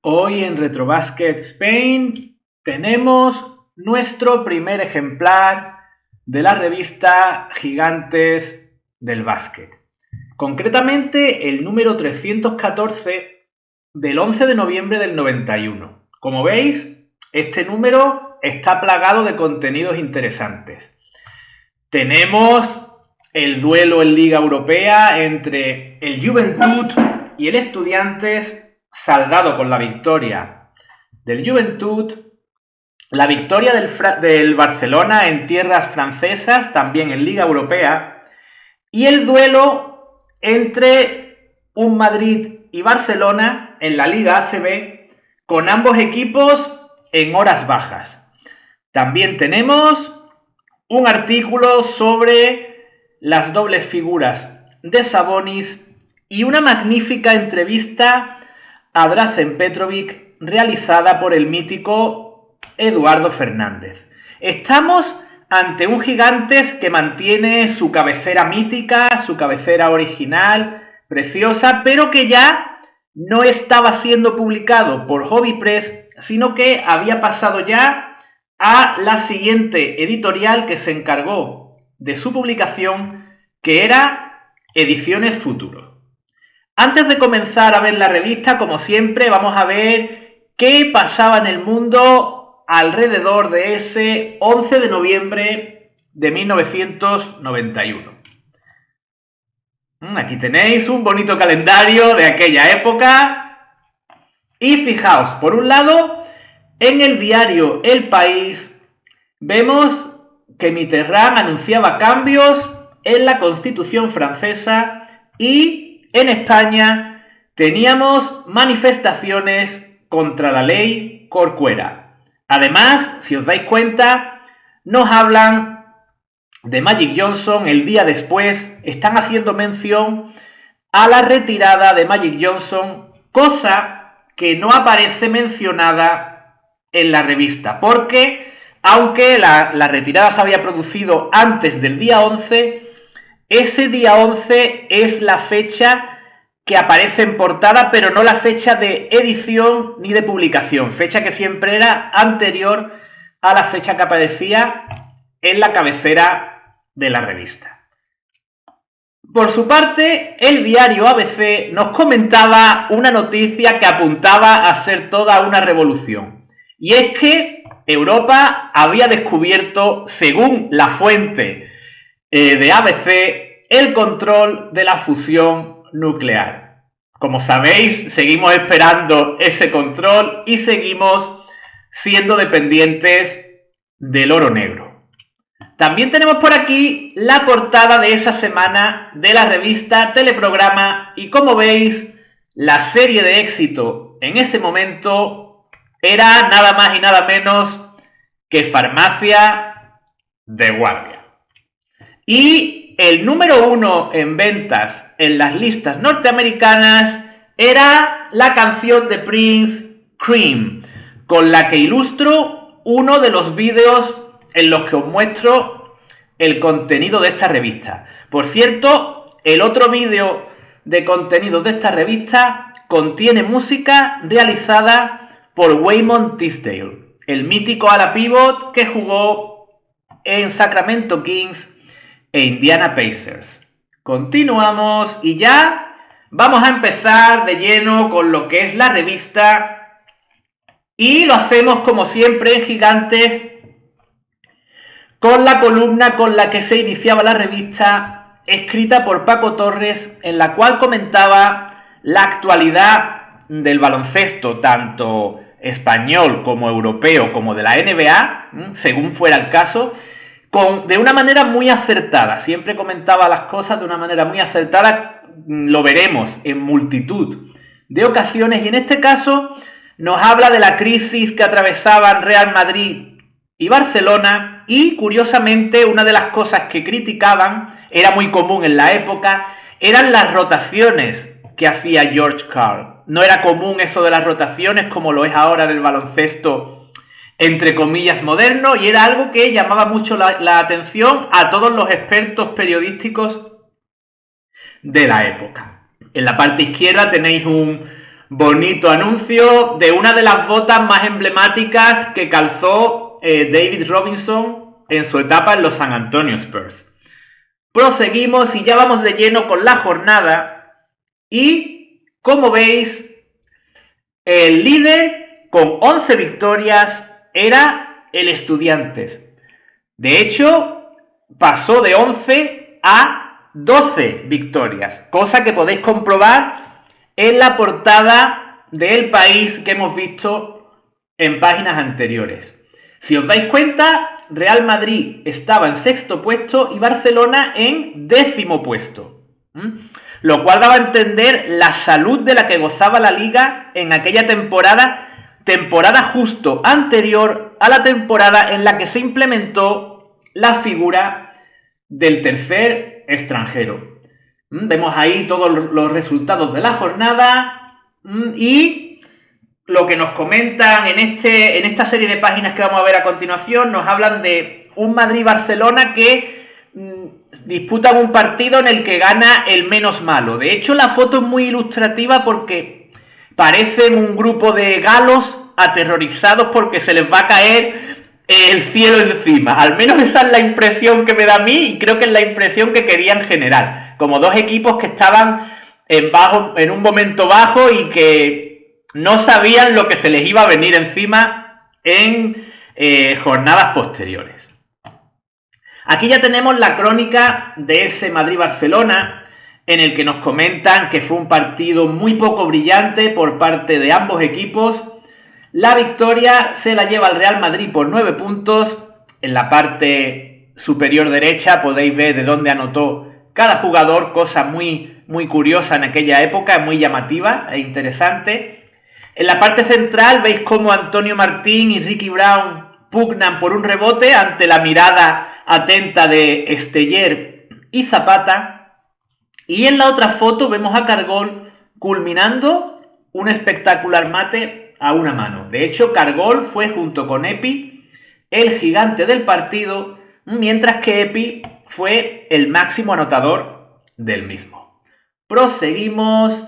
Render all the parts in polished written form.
Hoy en Retrobasket Spain tenemos nuestro primer ejemplar de la revista Gigantes del Básquet. Concretamente el número 314 del 11 de noviembre del 91. Como veis, este número está plagado de contenidos interesantes. Tenemos el duelo en Liga Europea entre el Juventud y el Estudiantes, saldado con la victoria del Juventud, la victoria del Barcelona en tierras francesas, también en Liga Europea, y el duelo entre un Madrid y Barcelona en la Liga ACB, con ambos equipos en horas bajas. También tenemos un artículo sobre las dobles figuras de Sabonis y una magnífica entrevista a Drazen Petrovic realizada por el mítico Eduardo Fernández. Estamos ante un Gigantes que mantiene su cabecera mítica, su cabecera original, preciosa, pero que ya no estaba siendo publicado por Hobby Press, sino que había pasado ya a la siguiente editorial que se encargó de su publicación, que era Ediciones Futuro. Antes de comenzar a ver la revista, como siempre, vamos a ver qué pasaba en el mundo alrededor de ese 11 de noviembre de 1991. Aquí tenéis un bonito calendario de aquella época. Y fijaos, por un lado, en el diario El País, vemos que Mitterrand anunciaba cambios en la Constitución francesa y en España teníamos manifestaciones contra la ley Corcuera. Además, si os dais cuenta, nos hablan de Magic Johnson. El día después están haciendo mención a la retirada de Magic Johnson, cosa que no aparece mencionada en la revista, porque aunque la retirada se había producido antes del día 11, ese día 11 es la fecha que aparece en portada, pero no la fecha de edición ni de publicación, fecha que siempre era anterior a la fecha que aparecía en la cabecera de la revista. Por su parte, el diario ABC nos comentaba una noticia que apuntaba a ser toda una revolución, y es que Europa había descubierto, según la fuente de ABC, el control de la fusión nuclear. Como sabéis, seguimos esperando ese control y seguimos siendo dependientes del oro negro. También tenemos por aquí la portada de esa semana de la revista Teleprograma y, como veis, la serie de éxito en ese momento era nada más y nada menos que Farmacia de Guardia. Y el número 1 en ventas en las listas norteamericanas era la canción de Prince, Cream, con la que ilustro uno de los vídeos en los que os muestro el contenido de esta revista. Por cierto, el otro vídeo de contenido de esta revista contiene música realizada por Waymon Tisdale, el mítico ala pivot que jugó en Sacramento Kings e Indiana Pacers. Continuamos y ya vamos a empezar de lleno con lo que es la revista, y lo hacemos como siempre en Gigantes con la columna con la que se iniciaba la revista, escrita por Paco Torres, en la cual comentaba la actualidad del baloncesto, tanto español como europeo como de la NBA, según fuera el caso, de una manera muy acertada. Siempre comentaba las cosas de una manera muy acertada. Lo veremos en multitud de ocasiones, y en este caso nos habla de la crisis que atravesaban Real Madrid y Barcelona, y curiosamente una de las cosas que criticaban, era muy común en la época, eran las rotaciones que hacía George Karl. No era común eso de las rotaciones como lo es ahora en el baloncesto entre comillas moderno, y era algo que llamaba mucho la atención a todos los expertos periodísticos de la época. En la parte izquierda tenéis un bonito anuncio de una de las botas más emblemáticas que calzó David Robinson en su etapa en los San Antonio Spurs. Proseguimos y ya vamos de lleno con la jornada y, como veis, el líder con 11 victorias era el Estudiantes. De hecho, pasó de 11 a 12 victorias, cosa que podéis comprobar en la portada del País que hemos visto en páginas anteriores. Si os dais cuenta, Real Madrid estaba en 6º puesto y Barcelona en 10º puesto. Lo cual daba a entender la salud de la que gozaba la Liga en aquella temporada justo anterior a la temporada en la que se implementó la figura del tercer extranjero. Vemos ahí todos los resultados de la jornada y lo que nos comentan en esta serie de páginas que vamos a ver a continuación. Nos hablan de un Madrid-Barcelona que disputan un partido en el que gana el menos malo. De hecho, la foto es muy ilustrativa porque parecen un grupo de galos aterrorizados porque se les va a caer el cielo encima. Al menos esa es la impresión que me da a mí y creo que es la impresión que querían generar. Como dos equipos que estaban en un momento bajo y que no sabían lo que se les iba a venir encima en jornadas posteriores. Aquí ya tenemos la crónica de ese Madrid-Barcelona, en el que nos comentan que fue un partido muy poco brillante por parte de ambos equipos. La victoria se la lleva el Real Madrid por 9 puntos. En la parte superior derecha podéis ver de dónde anotó cada jugador, cosa muy, muy curiosa en aquella época, muy llamativa e interesante. En la parte central veis cómo Antonio Martín y Ricky Brown pugnan por un rebote ante la mirada atenta de Esteller y Zapata. Y en la otra foto vemos a Cargol culminando un espectacular mate a una mano. De hecho, Cargol fue junto con Epi el gigante del partido, mientras que Epi fue el máximo anotador del mismo. Proseguimos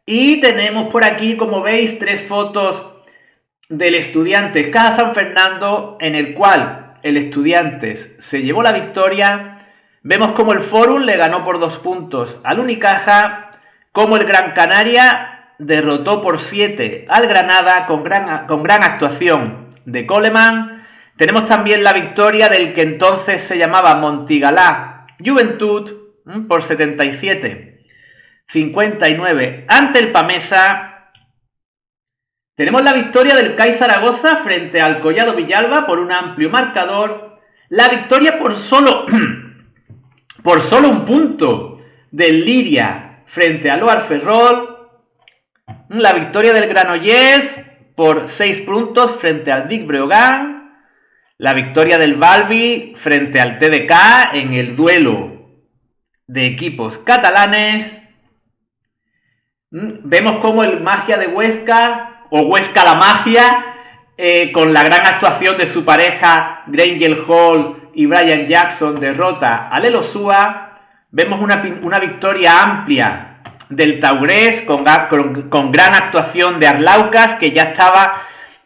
y tenemos por aquí, como veis, 3 fotos del Estudiantes Caja San Fernando, en el cual el Estudiantes se llevó la victoria. Vemos como el Fórum le ganó por 2 puntos al Unicaja, como el Gran Canaria derrotó por 7 al Granada con gran actuación de Coleman. Tenemos también la victoria del que entonces se llamaba Montigalá Juventud por 77-59 ante el Pamesa. Tenemos la victoria del CAI Zaragoza frente al Collado Villalba por un amplio marcador. La victoria por solo un punto del Liria frente al Oar Ferrol. La victoria del Granollers por 6 puntos frente al Vic Breogán. La victoria del Balbi frente al TDK en el duelo de equipos catalanes. Vemos cómo el Magia de Huesca, o Huesca la Magia, con la gran actuación de su pareja Grangel Hall y Brian Jackson, derrota al Elosúa. Vemos una victoria amplia del Taurés con gran actuación de Arlaucas, que ya estaba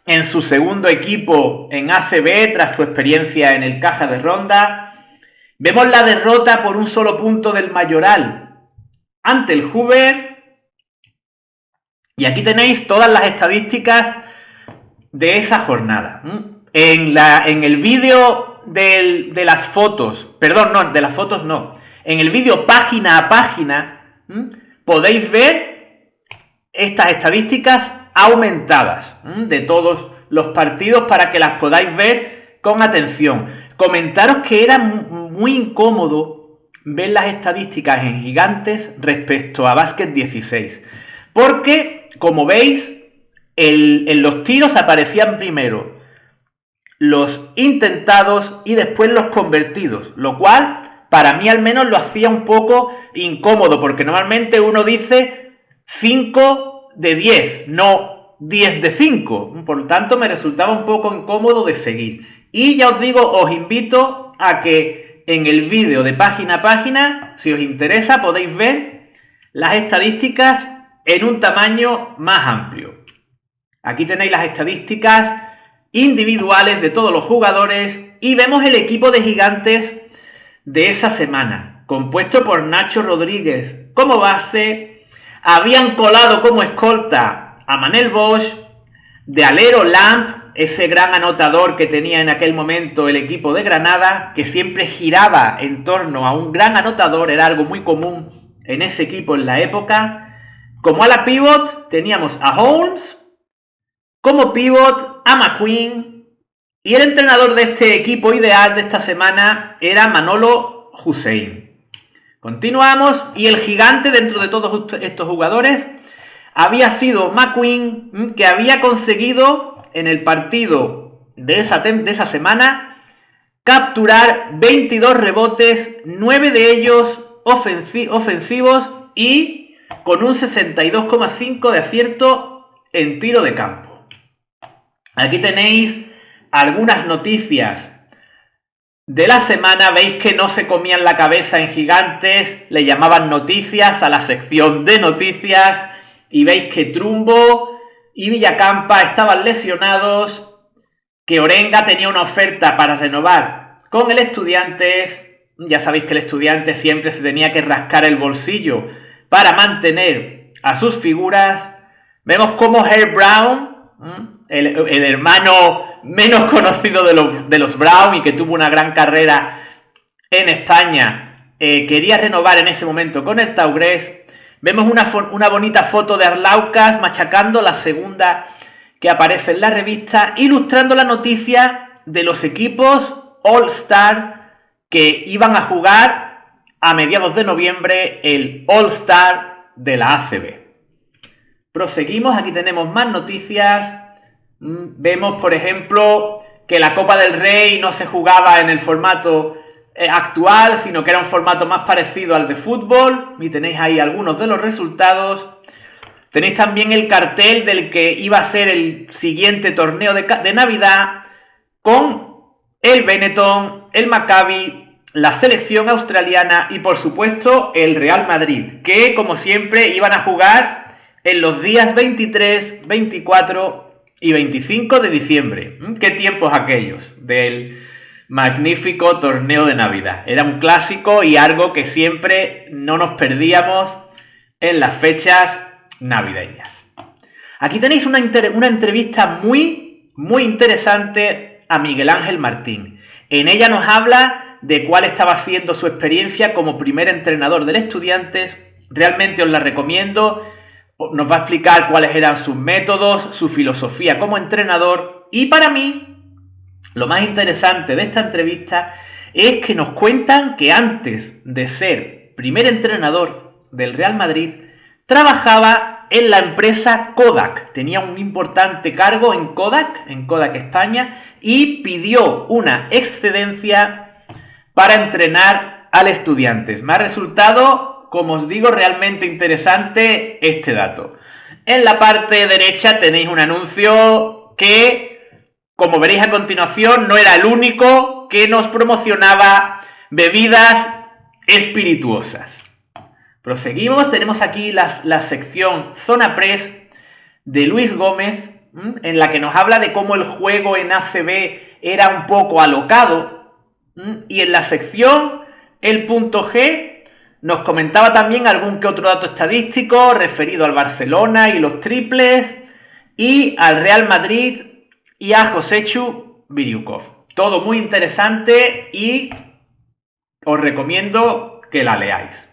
en su segundo equipo en ACB tras su experiencia en el Caja de Ronda. Vemos la derrota por un solo punto del Mayoral ante el Hoover. Y aquí tenéis todas las estadísticas de esa jornada. En el vídeo de las fotos, perdón, no, de las fotos no. En el vídeo página a página podéis ver estas estadísticas aumentadas de todos los partidos para que las podáis ver con atención. Comentaros que era muy incómodo ver las estadísticas en Gigantes respecto a Básquet 16. Porque, como veis, en los tiros aparecían primero los intentados y después los convertidos, lo cual para mí al menos lo hacía un poco incómodo, porque normalmente uno dice 5 de 10, no 10 de 5, por lo tanto me resultaba un poco incómodo de seguir. Y ya os digo, os invito a que en el vídeo de página a página, si os interesa, podéis ver las estadísticas en un tamaño más amplio. Aquí tenéis las estadísticas individuales de todos los jugadores y vemos el equipo de Gigantes de esa semana, compuesto por Nacho Rodríguez como base. Habían colado como escolta a Manel Bosch, de alero Lamp, ese gran anotador que tenía en aquel momento el equipo de Granada, que siempre giraba en torno a un gran anotador, era algo muy común en ese equipo en la época. Como ala pivot teníamos a Holmes, como pivot a McQueen, y el entrenador de este equipo ideal de esta semana era Manolo Hussein. Continuamos, y el gigante dentro de todos estos jugadores había sido McQueen, que había conseguido en el partido de esa semana capturar 22 rebotes, 9 de ellos ofensivos y con un 62,5 de acierto en tiro de campo. Aquí tenéis algunas noticias de la semana. Veis que no se comían la cabeza en Gigantes, le llamaban noticias a la sección de noticias, y veis que Trumbo y Villacampa estaban lesionados, que Orenga tenía una oferta para renovar con el Estudiantes. Ya sabéis que el Estudiantes siempre se tenía que rascar el bolsillo para mantener a sus figuras. Vemos como Herb Brown, el hermano menos conocido de los Brown y que tuvo una gran carrera en España, quería renovar en ese momento con el Taugres. Vemos una bonita foto de Arlaucas machacando, la segunda que aparece en la revista, ilustrando la noticia de los equipos All-Star que iban a jugar a mediados de noviembre el All-Star de la ACB. Proseguimos, aquí tenemos más noticias. Vemos, por ejemplo, que la Copa del Rey no se jugaba en el formato actual, sino que era un formato más parecido al de fútbol, y tenéis ahí algunos de los resultados. Tenéis también el cartel del que iba a ser el siguiente torneo de Navidad, con el Benetton, el Maccabi, la selección australiana y por supuesto el Real Madrid, que como siempre iban a jugar en los días 23, 24 y 25 de diciembre. ¿Qué tiempos aquellos del magnífico torneo de Navidad? Era un clásico y algo que siempre no nos perdíamos en las fechas navideñas. Aquí tenéis una entrevista muy interesante a Miguel Ángel Martín. En ella nos habla de cuál estaba siendo su experiencia como primer entrenador del Estudiantes. Realmente os la recomiendo. Nos va a explicar cuáles eran sus métodos, su filosofía como entrenador. Y para mí, lo más interesante de esta entrevista es que nos cuentan que antes de ser primer entrenador del Real Madrid, trabajaba en la empresa Kodak. Tenía un importante cargo en Kodak España, y pidió una excedencia para entrenar al Estudiantes. Me ha resultado, como os digo, realmente interesante este dato. En la parte derecha tenéis un anuncio que, como veréis a continuación, no era el único que nos promocionaba bebidas espirituosas. Proseguimos, tenemos aquí la sección Zona Press de Luis Gómez, en la que nos habla de cómo el juego en ACB era un poco alocado, y en la sección El Punto G nos comentaba también algún que otro dato estadístico referido al Barcelona y los triples, y al Real Madrid y a Josechu Biriukov. Todo muy interesante y os recomiendo que la leáis.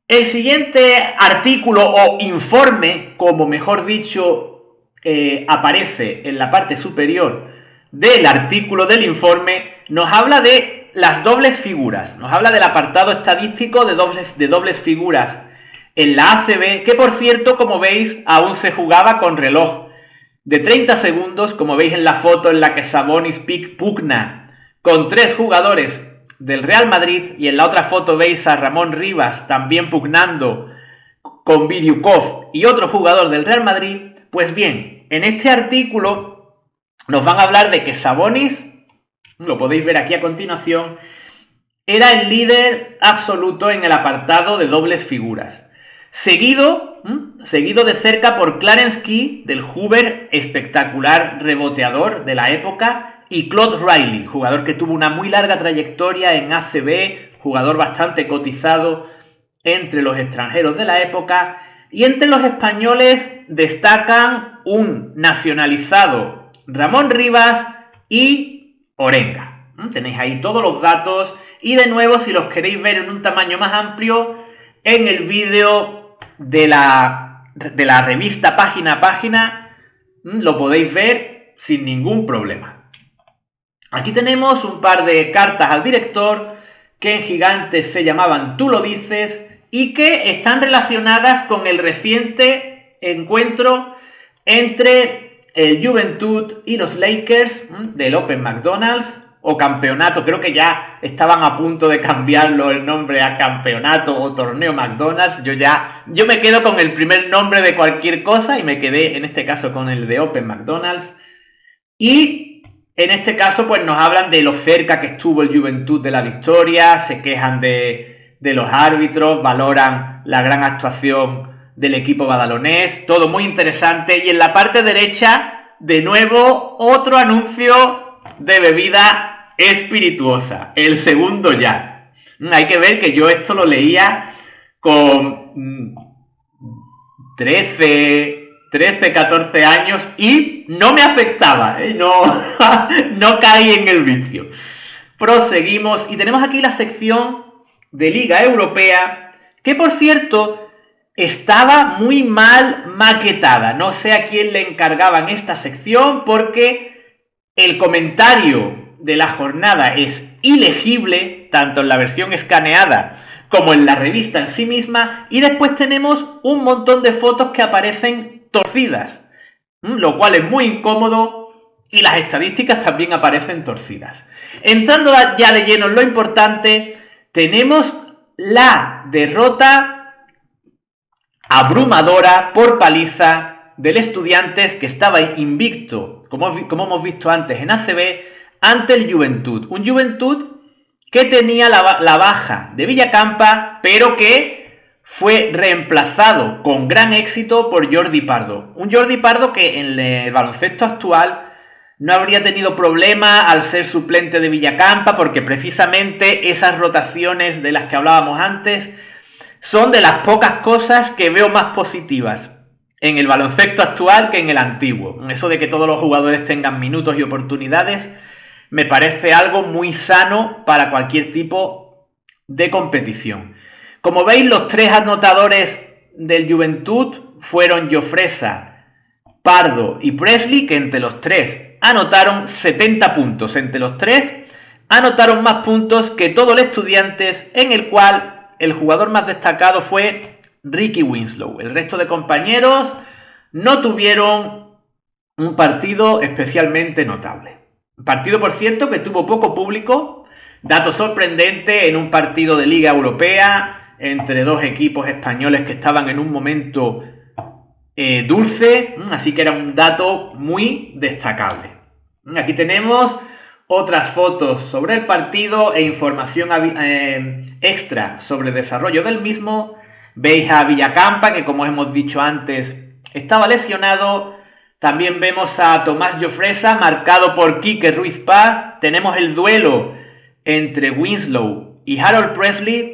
El siguiente artículo o informe, como mejor dicho aparece en la parte superior del artículo del informe, nos habla de las dobles figuras, nos habla del apartado estadístico de dobles figuras en la ACB, que por cierto, como veis, aún se jugaba con reloj de 30 segundos, como veis en la foto en la que Sabonis pugna con 3 jugadores del Real Madrid, y en la otra foto veis a Ramón Rivas también pugnando con Biriukov y otro jugador del Real Madrid. Pues bien, en este artículo nos van a hablar de que Sabonis, lo podéis ver aquí a continuación, era el líder absoluto en el apartado de dobles figuras. seguido de cerca por Clarence Key, del Hoover, espectacular reboteador de la época, y Claude Riley, jugador que tuvo una muy larga trayectoria en ACB, jugador bastante cotizado entre los extranjeros de la época. Y entre los españoles destacan un nacionalizado Ramón Rivas y Orenga. Tenéis ahí todos los datos, y de nuevo, si los queréis ver en un tamaño más amplio, en el vídeo de la revista Página a Página lo podéis ver sin ningún problema. Aquí tenemos un par de cartas al director que en Gigantes se llamaban Tú lo dices y que están relacionadas con el reciente encuentro entre el Juventud y los Lakers del Open McDonald's, o campeonato, creo que ya estaban a punto de cambiarlo el nombre a campeonato o torneo McDonald's. Yo me quedo con el primer nombre de cualquier cosa y me quedé en este caso con el de Open McDonald's. Y en este caso pues nos hablan de lo cerca que estuvo el Juventud de la victoria, se quejan de los árbitros, valoran la gran actuación del equipo badalonés, todo muy interesante. Y en la parte derecha, de nuevo, otro anuncio de bebida espirituosa, el segundo ya. Hay que ver que yo esto lo leía con 13, 14 años y no me afectaba, no caí en el vicio. Proseguimos y tenemos aquí la sección de Liga Europea, que por cierto estaba muy mal maquetada. No sé a quién le encargaban esta sección porque el comentario de la jornada es ilegible, tanto en la versión escaneada como en la revista en sí misma, y después tenemos un montón de fotos que aparecen torcidas, lo cual es muy incómodo, y las estadísticas también aparecen torcidas. Entrando ya de lleno en lo importante, tenemos la derrota abrumadora por paliza del Estudiantes, que estaba invicto, como hemos visto antes en ACB, ante el Juventud. Un Juventud que tenía la baja de Villacampa, pero que fue reemplazado con gran éxito por Jordi Pardo. Un Jordi Pardo que en el baloncesto actual no habría tenido problema al ser suplente de Villacampa, porque precisamente esas rotaciones de las que hablábamos antes son de las pocas cosas que veo más positivas en el baloncesto actual que en el antiguo. Eso de que todos los jugadores tengan minutos y oportunidades me parece algo muy sano para cualquier tipo de competición. Como veis, los tres anotadores del Juventud fueron Jofresa, Pardo y Presley, que entre los tres anotaron 70 puntos. Entre los tres anotaron más puntos que todo el Estudiantes, en el cual el jugador más destacado fue Ricky Winslow. El resto de compañeros no tuvieron un partido especialmente notable. Partido, por cierto, que tuvo poco público, dato sorprendente en un partido de Liga Europea entre dos equipos españoles que estaban en un momento dulce, así que era un dato muy destacable. Aquí tenemos otras fotos sobre el partido e información extra sobre el desarrollo del mismo. Veis a Villacampa, que como hemos dicho antes, estaba lesionado. También vemos a Tomás Jofresa, marcado por Quique Ruiz Paz. Tenemos el duelo entre Winslow y Harold Presley,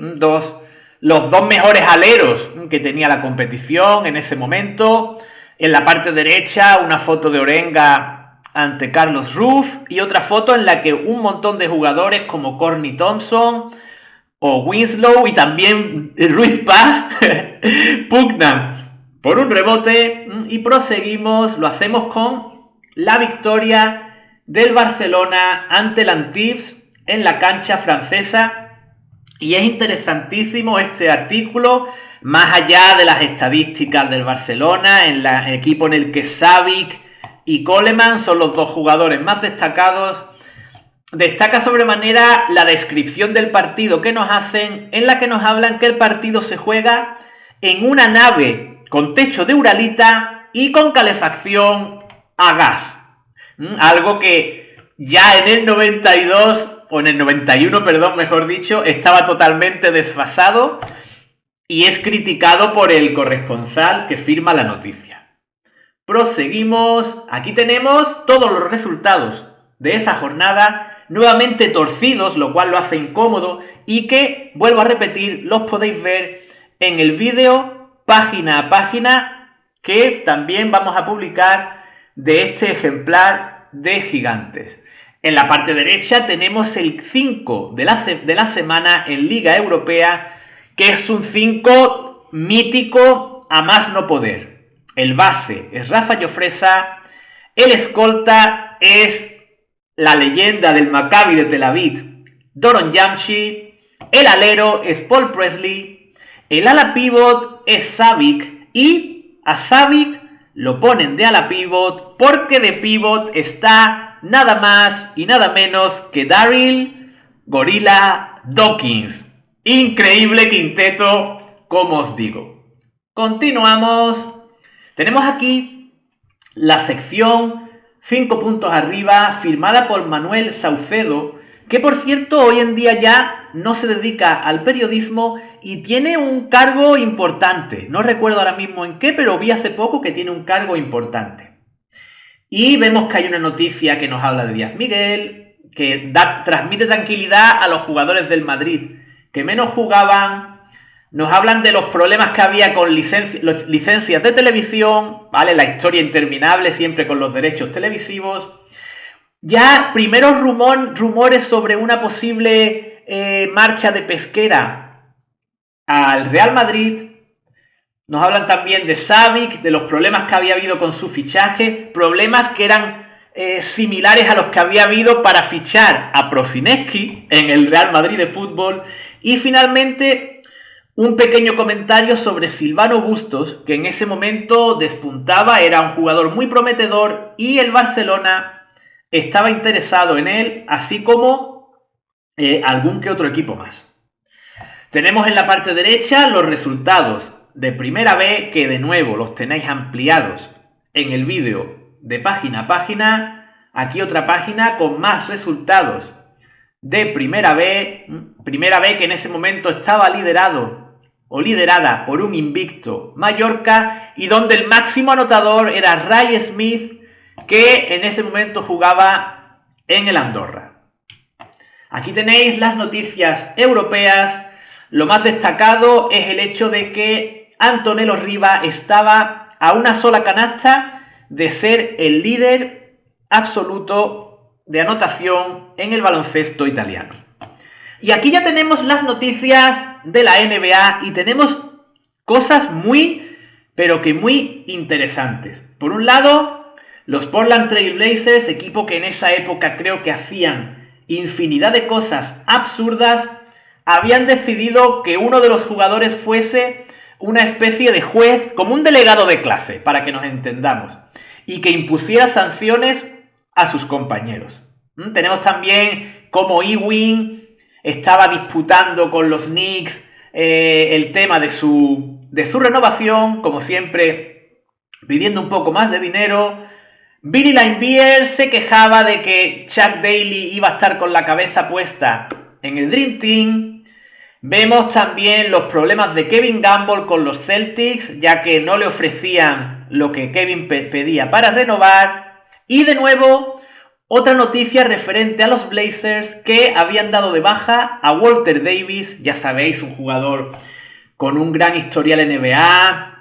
los dos mejores aleros que tenía la competición en ese momento. En la parte derecha, una foto de Orenga ante Carlos Ruff, y otra foto en la que un montón de jugadores como Courtney Thompson o Winslow y también Ruiz Paz pugnan por un rebote. Y proseguimos, lo hacemos con la victoria del Barcelona ante el Antibes en la cancha francesa. Y es interesantísimo este artículo, más allá de las estadísticas del Barcelona, en el equipo en el que Savic y Coleman son los dos jugadores más destacados. Destaca sobremanera la descripción del partido que nos hacen, en la que nos hablan que el partido se juega en una nave con techo de uralita y con calefacción a gas. Algo que ya en el 92, o en el 91, perdón, mejor dicho, estaba totalmente desfasado. y es criticado por el corresponsal que firma la noticia. Proseguimos. Aquí tenemos todos los resultados de esa jornada, nuevamente torcidos, lo cual lo hace incómodo, y que, vuelvo a repetir, los podéis ver en el vídeo página a página que también vamos a publicar de este ejemplar de Gigantes. En la parte derecha tenemos el 5 de la semana en Liga Europea, que es un 5 mítico a más no poder. El base es Rafa Llofresa, el escolta es la leyenda del Maccabi de Tel Aviv, Doron Yamchi, el alero es Paul Presley, el ala pivot es Savic, y a Savic lo ponen de ala pivot porque de pivot está nada más y nada menos que Daryl Gorilla Dawkins. Increíble quinteto, como os digo. Continuamos. Tenemos aquí la sección 5 puntos arriba, firmada por Manuel Saucedo, que por cierto hoy en día ya no se dedica al periodismo y tiene un cargo importante. No recuerdo ahora mismo en qué, pero vi hace poco que tiene un cargo importante. Y vemos que hay una noticia que nos habla de Díaz Miguel, que transmite tranquilidad a los jugadores del Madrid que menos jugaban. Nos hablan de los problemas que había con licencias de televisión, ¿vale? La historia interminable siempre con los derechos televisivos. Ya primeros rumores sobre una posible marcha de Pesquera al Real Madrid. Nos hablan también de Savic, de los problemas que había habido con su fichaje, problemas que eran similares a los que había habido para fichar a Prosineski en el Real Madrid de fútbol. Y finalmente un pequeño comentario sobre Silvano Bustos, que en ese momento despuntaba, era un jugador muy prometedor y el Barcelona estaba interesado en él, así como algún que otro equipo más. Tenemos en la parte derecha los resultados de Primera B, que de nuevo los tenéis ampliados en el vídeo de página a página. Aquí otra página con más resultados de Primera B. Primera B que en ese momento estaba liderada por un invicto Mallorca y donde el máximo anotador era Ray Smith, que en ese momento jugaba en el Andorra. Aquí tenéis las noticias europeas. Lo más destacado es el hecho de que Antonello Riva estaba a una sola canasta de ser el líder absoluto de anotación en el baloncesto italiano. Y aquí ya tenemos las noticias de la NBA y tenemos cosas pero que muy interesantes. Por un lado, los Portland Trail Blazers, equipo que en esa época creo que hacían infinidad de cosas absurdas, habían decidido que uno de los jugadores fuese una especie de juez, como un delegado de clase, para que nos entendamos, y que impusiera sanciones a sus compañeros. Tenemos también cómo Ewing estaba disputando con los Knicks el tema de su renovación, como siempre, pidiendo un poco más de dinero. Billy Laimbeer se quejaba de que Chuck Daly iba a estar con la cabeza puesta en el Dream Team. Vemos también los problemas de Kevin Gamble con los Celtics, ya que no le ofrecían lo que Kevin pedía para renovar. Y de nuevo, otra noticia referente a los Blazers, que habían dado de baja a Walter Davis, ya sabéis, un jugador con un gran historial en NBA,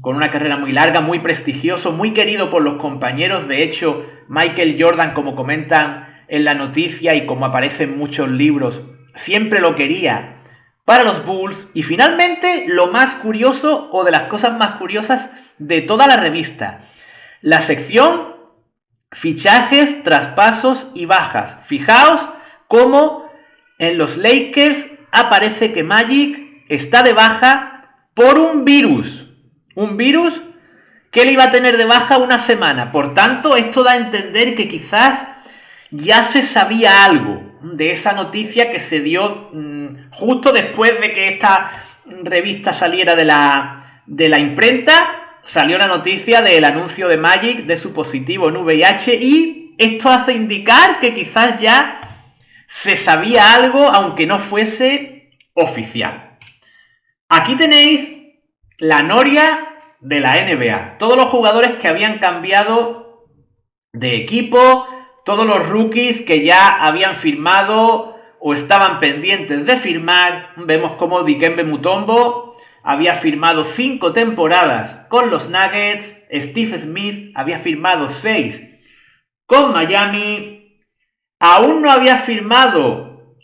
con una carrera muy larga, muy prestigioso, muy querido por los compañeros. De hecho, Michael Jordan, como comentan en la noticia y como aparece en muchos libros, siempre lo quería para los Bulls. Y finalmente, lo más curioso, o de las cosas más curiosas de toda la revista, la sección fichajes, traspasos y bajas. Fijaos cómo en los Lakers aparece que Magic está de baja por un virus. Un virus que le iba a tener de baja una semana. Por tanto, esto da a entender que quizás ya se sabía algo de esa noticia que se dio justo después de que esta revista saliera de la imprenta. Salió la noticia del anuncio de Magic de su positivo en VIH y esto hace indicar que quizás ya se sabía algo, aunque no fuese oficial. Aquí tenéis la noria de la NBA. Todos los jugadores que habían cambiado de equipo, todos los rookies que ya habían firmado o estaban pendientes de firmar. Vemos como Dikembe Mutombo había firmado 5 temporadas con los Nuggets. Steve Smith había firmado 6 con Miami. Aún no había firmado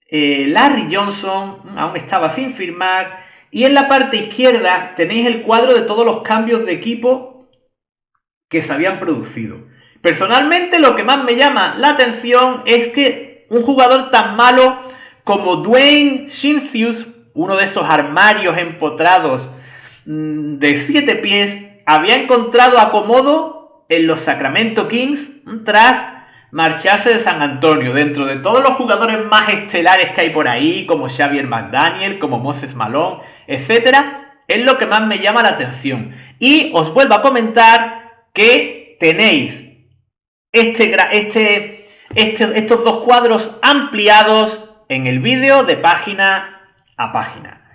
Larry Johnson, aún estaba sin firmar. Y en la parte izquierda tenéis el cuadro de todos los cambios de equipo que se habían producido. Personalmente, lo que más me llama la atención es que un jugador tan malo como Dwayne Shinsius, uno de esos armarios empotrados de 7 pies, había encontrado acomodo en los Sacramento Kings tras marcharse de San Antonio, dentro de todos los jugadores más estelares que hay por ahí, como Xavier McDaniel, como Moses Malone, etcétera. Es lo que más me llama la atención. Y os vuelvo a comentar que tenéis estos dos cuadros ampliados en el vídeo de página a página.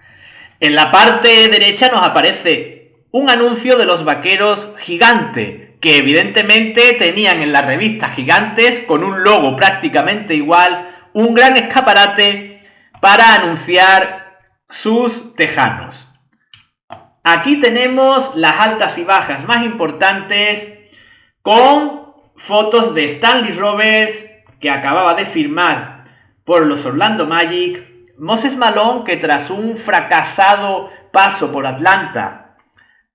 En la parte derecha nos aparece un anuncio de los Vaqueros Gigante, que evidentemente tenían en las revistas Gigantes, con un logo prácticamente igual, un gran escaparate para anunciar sus tejanos. Aquí tenemos las altas y bajas más importantes, con fotos de Stanley Roberts, que acababa de firmar por los Orlando Magic, Moses Malone, que tras un fracasado paso por Atlanta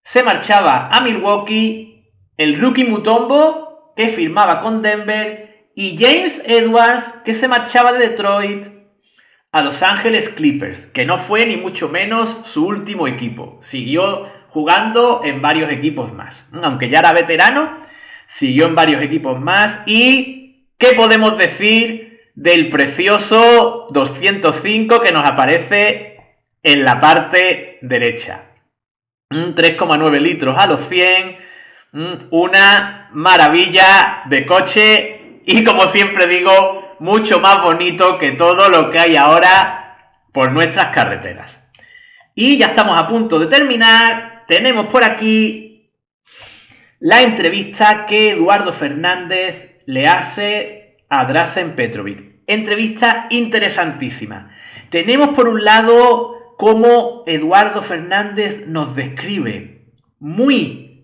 se marchaba a Milwaukee, el rookie Mutombo, que firmaba con Denver, y James Edwards, que se marchaba de Detroit a Los Ángeles Clippers, que no fue ni mucho menos su último equipo. Siguió jugando en varios equipos más. Aunque ya era veterano, siguió en varios equipos más. ¿Y qué podemos decir del precioso 205 que nos aparece en la parte derecha? 3,9 litros a los 100, una maravilla de coche y, como siempre digo, mucho más bonito que todo lo que hay ahora por nuestras carreteras. Y ya estamos a punto de terminar. Tenemos por aquí la entrevista que Eduardo Fernández le hace a Drazen Petrovic. Entrevista interesantísima. Tenemos por un lado cómo Eduardo Fernández nos describe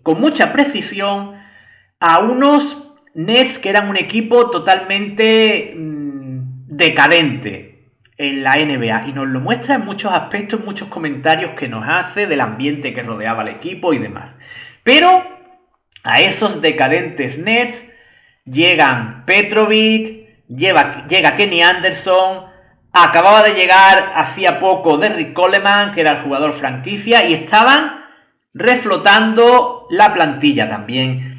con mucha precisión a unos Nets que eran un equipo totalmente decadente en la NBA, y nos lo muestra en muchos aspectos, en muchos comentarios que nos hace del ambiente que rodeaba al equipo y demás. Pero a esos decadentes Nets llegan Petrovic, llega Kenny Anderson, acababa de llegar hacía poco Derrick Coleman, que era el jugador franquicia, y estaban reflotando la plantilla también.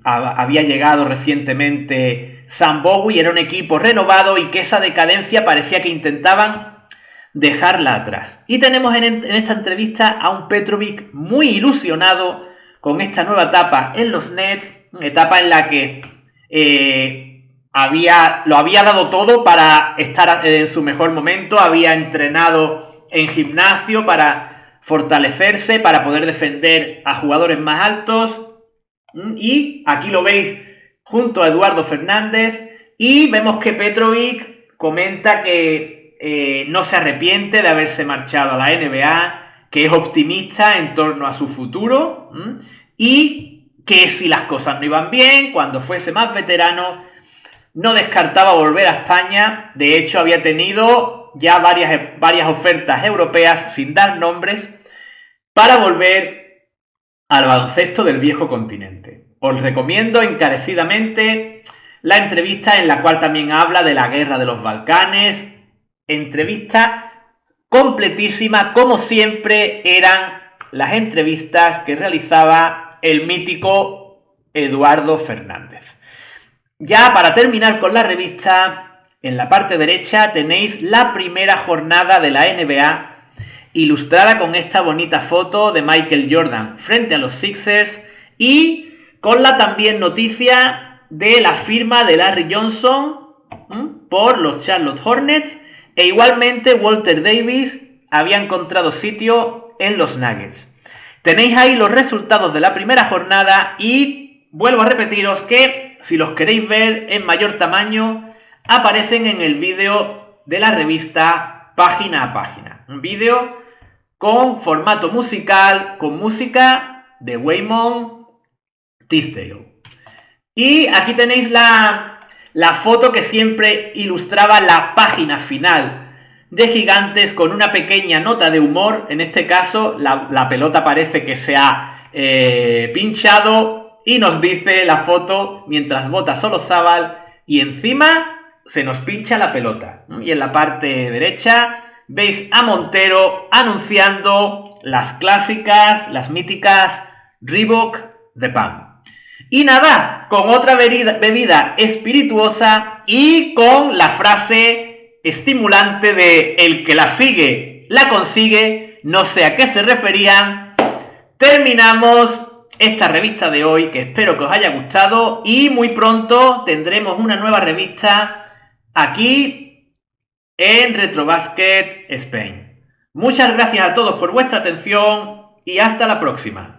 Había llegado recientemente Sam Bowie, era un equipo renovado y que esa decadencia parecía que intentaban dejarla atrás. Y tenemos en esta entrevista a un Petrovic muy ilusionado con esta nueva etapa en los Nets, una etapa en la que lo había dado todo para estar en su mejor momento, había entrenado en gimnasio para fortalecerse, para poder defender a jugadores más altos, y aquí lo veis junto a Eduardo Fernández, y vemos que Petrovic comenta que no se arrepiente de haberse marchado a la NBA, que es optimista en torno a su futuro, y que si las cosas no iban bien, cuando fuese más veterano, no descartaba volver a España. De hecho, había tenido ya varias ofertas europeas, sin dar nombres, para volver al baloncesto del viejo continente. Os recomiendo encarecidamente la entrevista, en la cual también habla de la guerra de los Balcanes. Entrevista completísima, como siempre eran las entrevistas que realizaba el mítico Eduardo Fernández. Ya para terminar con la revista, en la parte derecha tenéis la primera jornada de la NBA, ilustrada con esta bonita foto de Michael Jordan frente a los Sixers, y con la también noticia de la firma de Larry Johnson por los Charlotte Hornets, e igualmente Walter Davis había encontrado sitio en los Nuggets. Tenéis ahí los resultados de la primera jornada y vuelvo a repetiros que si los queréis ver en mayor tamaño, aparecen en el vídeo de la revista Página a Página. Un vídeo con formato musical, con música de Waymon Tisdale. Y aquí tenéis la foto que siempre ilustraba la página final de Gigantes con una pequeña nota de humor. En este caso, la pelota parece que se ha pinchado y nos dice la foto mientras bota Solozábal y encima se nos pincha la pelota. Y en la parte derecha veis a Montero anunciando las clásicas, las míticas Reebok de Pan. Y nada, con otra bebida espirituosa y con la frase estimulante de el que la sigue, la consigue, no sé a qué se referían, terminamos esta revista de hoy, que espero que os haya gustado y muy pronto tendremos una nueva revista aquí en Retrobasket Spain. Muchas gracias a todos por vuestra atención y hasta la próxima.